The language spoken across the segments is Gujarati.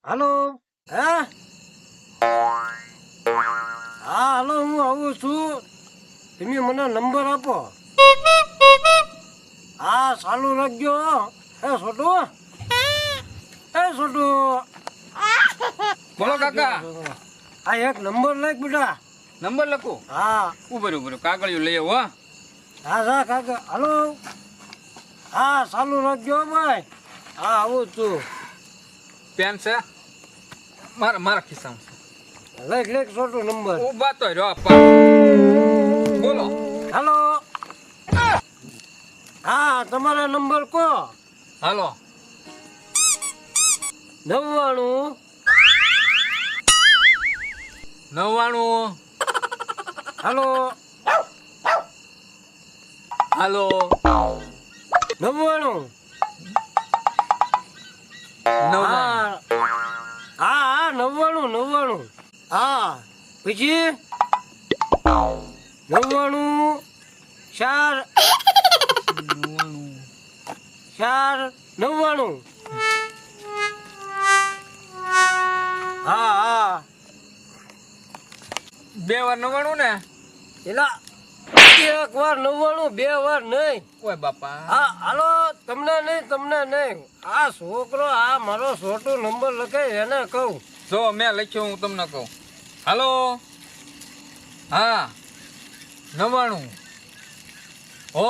હાલો હે હા હાલો હું આવું છું. તમે મને નંબર આપો. હા ચાલુ રાખજો. છોટુ છોટુ બોલો કાકા. આ એક નંબર લખ બેટા. નંબર લખું? હા ઉભરું કાગળિયું લઈ આવો. હા જા કાકા હાલો. હા ચાલુ રાખજો ભાઈ. હા આવું છું. પેન છે મારા ખિસ્સામાં છે. લખ છોટું નંબર. ઉભા તો રહ્યો બોલો. હાલો હા તમારા નંબર કો. હાલો 99 99 હાલો હાલો 99 હા હા 99 હા પછી 99 4 99 હા હા 2 વાર 99 ને. એલા એક વાર 99 2 વાર નહીં. ઓય બાપા. હા હાલો તમને નહીં. આ છોકરો આ મારો છોટો નંબર લખે એને કહું. જો મેં લખ્યો હું તમને કહું. હાલો હા 99 હો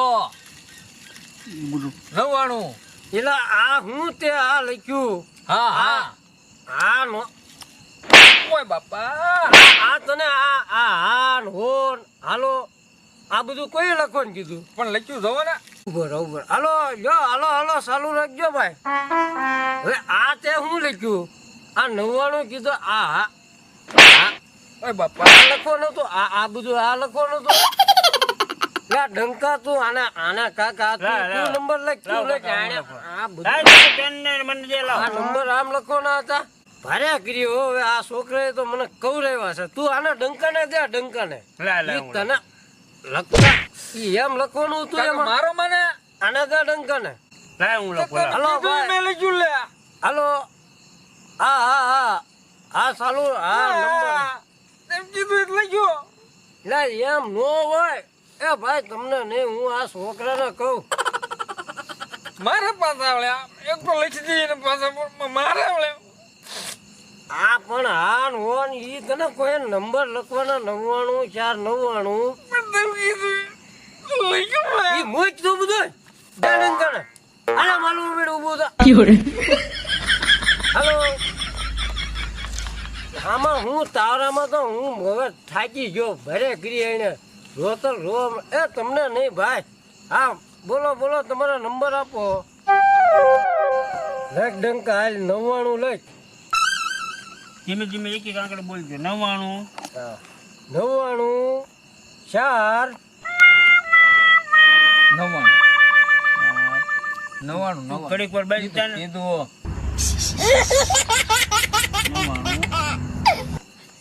99 એલા આ હું તે આ લખ્યું. હા હા આ નો ઓય બાપા. આ તને આ હોન હાલો આ બધું કોઈ લખવાનું કીધું. પણ લખ્યું જોવો ને. બરોબર હાલો હાલો ચાલુ રાખજો ભાઈ. હવે આ તે હું લખ્યું. આ 99 કીધું. આ ઓય બાપા. આ લખવાનું હતું. આ બધું આ લખવાનું હતું. લા ડંકા તું આના કાકા તું નંબર લખ. તું લખ આ બધું આ નંબર આમ લખવાના હતા. ભારે કર્યો. હવે આ છોકરાએ તો મને કવરાવ્યા છે. તું આના ડંકાને દે ડંકાને. ઈ તને લખતા ઈ એમ લખવાનું હતું. એમાં મારો મને આના દે ડંકાને. હાલો ભાઈ મેં લખ્યું લે. હાલો હા ચાલુ હા નંબર એમ કીધું એટલે લખ્યો. લા એમ નો હોય. એ ભાઈ તમને નહીં હું આ છોકરાને કહું. મારે પાછા આવડ્યા એક તો લખી દઈએ ને પાછા મારે આવડ્યા. આ પણ હા હોન ઈ તને કોઈ નંબર લખવાના 99 4 99 ઈ મોજ તો બધું ડેડન કરે. આને માલુમ બેડ ઊભો થા. હાલો આમાં હું તારામાં તો હું હવે થાકી ગયો. ભરે કરી એને રોતર રો. એ તમને નહીં ભાઈ. હા બોલો તમારા નંબર આપો. લખ ડંકા હાલ 99 લખ. ધીમે એક આંકડો બોલજો. 99 99 4 99 ઘડીક વાર બાજુ ચાલે. કીધું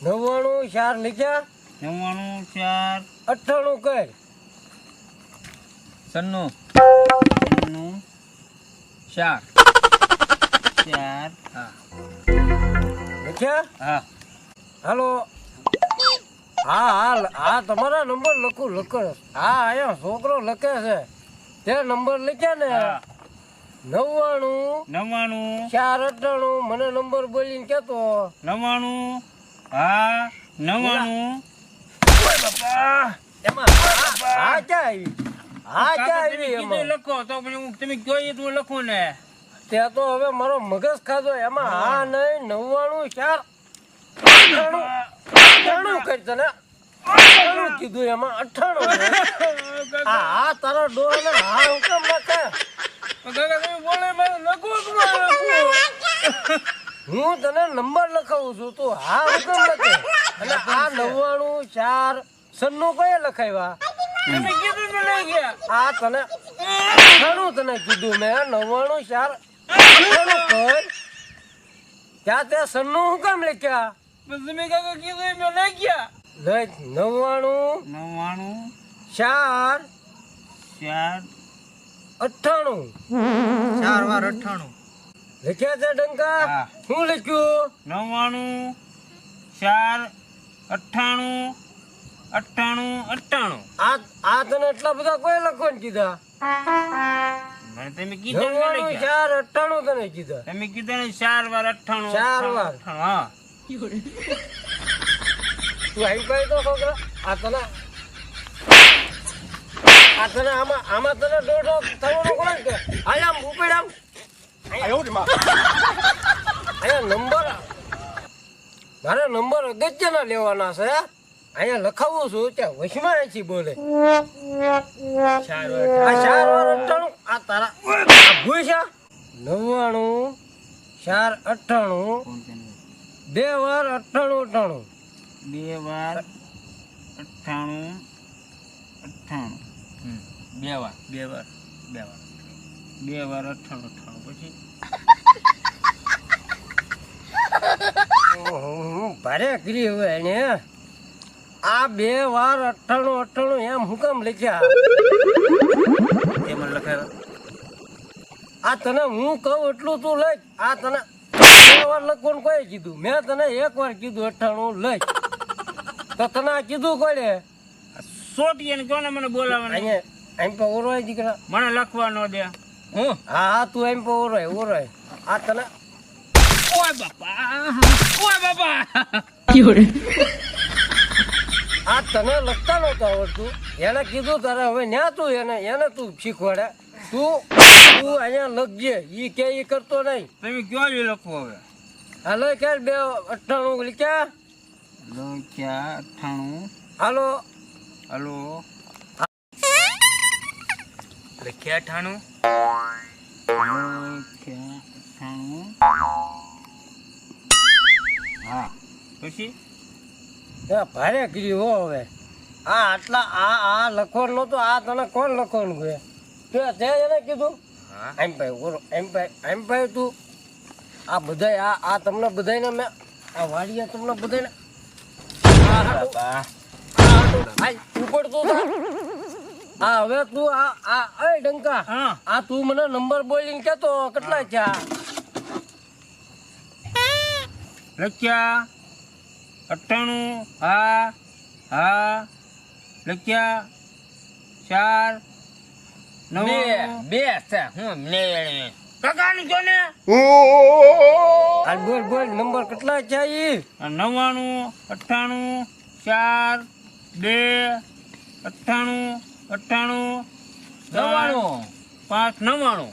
99 4 લખ્યા. 99 98 કર. સન્નું 4 4 હા લખ્યા. હા હાલો હા તમારા નંબર લખો. હા અહીંયા છોકરો લખે છે તે નંબર લખ્યા ને. 99 4 98 મને નંબર બોલીને કેતો. 99 હા 99 એમાં હા ક્યાં આવી એમાં. લખો તો પછી તમે કયો એટલું લખો ને. તે તો હવે મારો મગજ ખાધો. એમાં હા નહીં 99 4 98 કરી તને 98 કીધું. એમાં 98 હા તારો ડોર ને હા હું કેમ લખે. હું તને નંબર લખાવું છું. તું હા હું કેમ લખે. અને આ 99 4 96 કયા લખાવ્યા. આ તને 98 તને કીધું મેં. 99 4 98 ત્યાં તે 96 હું કેમ લખ્યા. તમે કાકા કીધું એમ લખ્યા. લખ 99 4 4 98 4 વાર 98 લખ્યા છે ડંકા હા. શું લખ્યું 99 4 98 98 આ તને એટલા બધા કોઈ લખવાનું કીધા 98 મને તમે કીધું ને 99 લખ્યા. 4 98 તને કીધા તમે કીધું ને 4 વાર 98 4 વાર. 98, હા તું આવી પાઈ તો છોકરા આ તને આમાં તને દોઢો થવાનો કોણ કે આમ ઉપેડ આમ અહીંયા નંબર મારે નંબર અગત્યના લેવાના છે અહીંયા લખાવું છું ત્યાં વચમાં આછી બોલે આ 4 વાર 98 આ તારા આ ભૂલ છે 99 4 98 2 વાર 98 2 વાર 98 98 2 વાર 98 પછી ભારે કરી હવે એને આ 2 વાર 98 એમ હું કામ લખ્યા એમાં લખાય આ તને હું કહું એટલું તું લખ આ તને 2 વાર લખવાનું કોઈ કીધું મેં તને 1 વાર કીધું 98 લખ તો તને આ કીધું કોને સોટી ને કોને મને બોલાવવાના અહીંયા એમ પર ઓરોય દીકરા મને લખવા ન દે હું હા તું એમ પર ઓરોય આ તને ઓય બાપા આ તને લખતા નહોતું આવડતું એને કીધું તારે હવે ન્યા તું એને તું શીખવાડે તું અહીંયા લખજે ઈ કે ઈ કરતો નહીં તમે કયો જ લખવો હવે હાલો ક્યારે 2 98 લખ્યા લખ્યા 98 હાલો હલો લખ્યા 98 હા પછી ભારે કર્યું હો હવે આ આટલા આ લખવાનું નતું આ તને કોણ લખવાનું છે તે એને કીધું એમ ભાઈ ઓરો એમ ભાઈ તું આ બધાય આ તમને બધાને મેં આ વાડિયા તમને બધાને ઉપર તું હા હવે તું આ ડંકા હા આ તું મને નંબર બોલીને કેતો કેટલા છે લખ્યા 98 હા હા લખ્યા 4 9 2 હું કાકાની જો ને આ બોલ નંબર કેટલા છે ઈ 99 98 4 2 98 98 99 5 99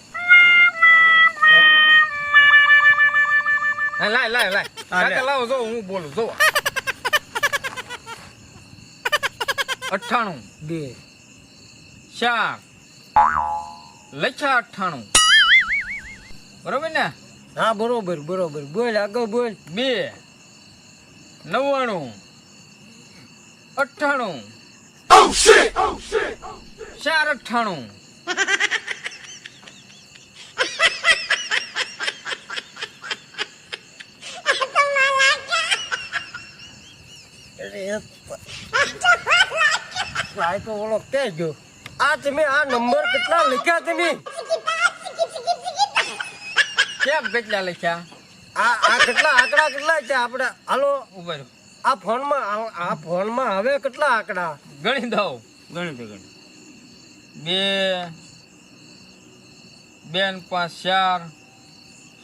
લાય કાકા લાવો જો હું બોલું જો 98 2 4 લખ્યા 98 બરોબર ને હા બરોબર બોલ આગળ બોલ 2 99 98 4 98 આ તો ઓલો કે ગયો આ તમે આ નંબર કેટલા લખ્યા તમે કેમ કેટલા લખ્યા આ કેટલા આંકડા કેટલા છે આપણે હાલો ઉભા રહો. આ ફોનમાં હવે કેટલા આંકડા ગણી દઉં ગણી તો ગણી 2 ને 5 4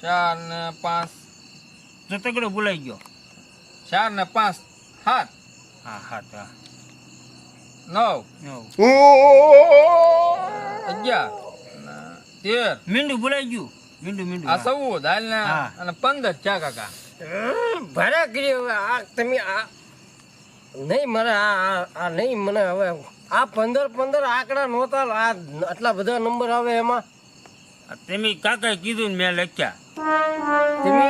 4 ને 5 તો તગડો ભૂલાઈ ગયો 4 ને 5 7 હા હા હા 9 11 13 મીંડું ભૂલાઈ ગયું મીંડું આ 14 હાલ ને હા. અને 15 ચા કાકા ભરા કરી હવે આ તમે આ નહીં મને આ નહીં મને હવે આ 15 આંકડા નહોતા આ આટલા બધા નંબર આવે એમાં તમે કાકા કીધું ને મેં લખ્યા તમે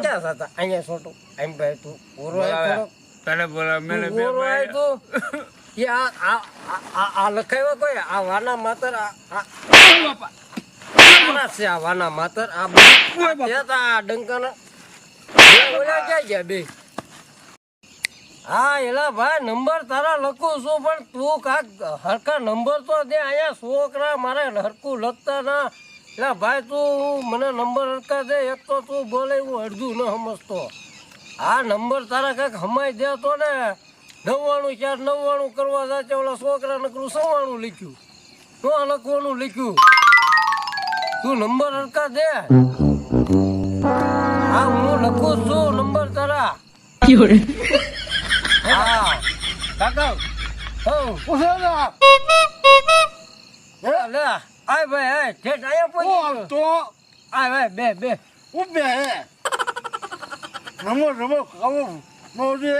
ક્યાં હતા અહીંયા છોટું એમ ભાઈ તું ઓરો થોડો તને બોલા મેં ઓરો આય તો એ આ લખાયો કોઈ આ વાના માતર આ છે આ વાના માતર આ બધું આ ડંકાના ઓલા ક્યાં ગયા બે હા એલા ભાઈ નંબર તારા લખું છું પણ તું કાક હરખા નંબર તો દે અહીંયા છોકરા મારે હરખું લખતા ના એટલે ભાઈ તું મને નંબર હરકા દે. એક તો તું બોલે હું અડધું ન સમજતો. આ નંબર તારા કાંઈક હમાઈ દે તો ને 99 કરવા જાતે ઓલા છોકરા નકરું 99 લખ્યું. તો લખવાનું લખ્યું. તું નંબર હરકા દે. હા હું લખું છું નંબર તારા. હા કાકા પૂછો ને લે આય ભાઈ આય ઠેઠ આયા પહોંચી તો આય ભાઈ બે ઉભે નમો ખાવું મોજે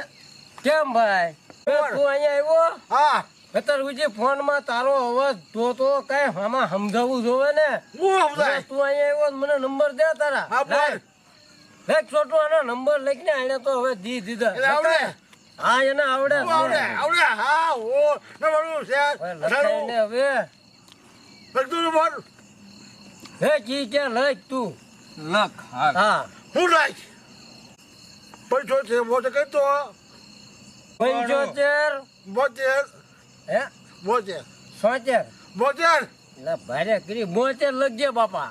કેમ ભાઈ તું અહીંયા આવ્યો હા અત્યાર સુધી ફોનમાં તારો અવાજ તો કઈ આમાં સમજાવવું જોવે ને. હું સમજાય તું અહીંયા આવ્યો તો મને નંબર દે તારા. હા બોલ લેખ છોટું આનો નંબર લખીને એને તો હવે દી દીધા. એટલે આવડે હા એને આવડે આવડે હા ઓ નંબર છે લખાઈને હવે લખતું નંબર હે કી કે લખ તું. લખ હા હા હું લાઈક પૈસો છે મોટે કઈ તો 75 બોતેર હે બોતેર 76 બોતેર એટલે ભારે કરી 72 લખજે બાપા.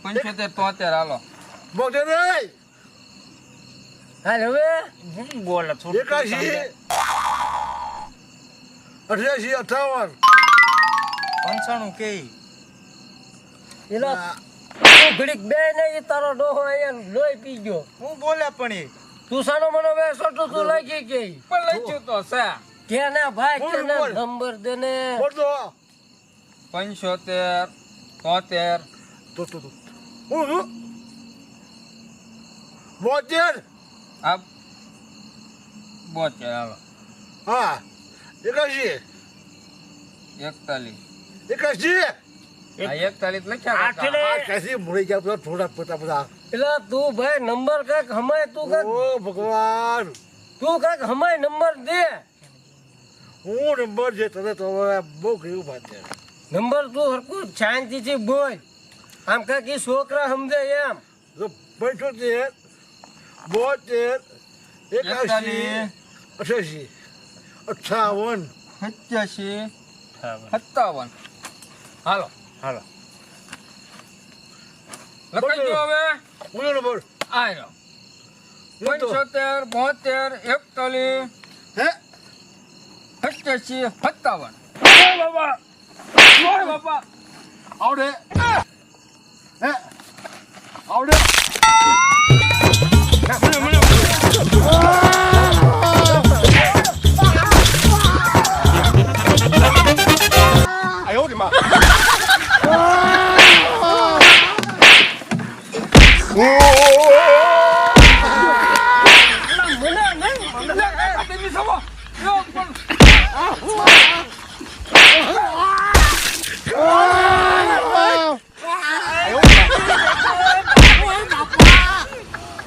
75 73 હાલો બોતેર નહીં હાલ હવે હું બોલે 81 88 58 95 કે એલા તું ઘડીક બે નહીં તારો ડોહો અહીંયા લોહી પી ગયો. હું બોલે પણ તું સાનો મને બે છોટું તું લખી કે પણ લખ્યું તો છે કે ના ભાઈ કે ના બોલ. નંબર દે ને. બોલ તો 75 73 તો હું બોતેર આ 72 હાલો હા 81 41 81 આ 41 લખ્યા કાકા. આ કૈસી ભૂલી ગયા બધા થોડા પતા એટલે તું ભાઈ નંબર કાંઈક હમાય તું કાંઈક ઓ ભગવાન તું કાંઈક હમાય નંબર દે. હું નંબર છે તને તો હવે બહુ ગયું વાત છે નંબર તું હરકું શાંતિથી બોલ. આમ કાંઈક ઈ છોકરા સમજે એમ. તો 75 બોતેર 81 88 58 87 57 હાલો હાલો લખાઈ ગયો હવે બોલો નંબર આયો હું તો 75 72 હે 41 57 બાબા ઓય બાપા આવડે હે આવડે આયો રે માં મને નહીં તમે સવો યો પણ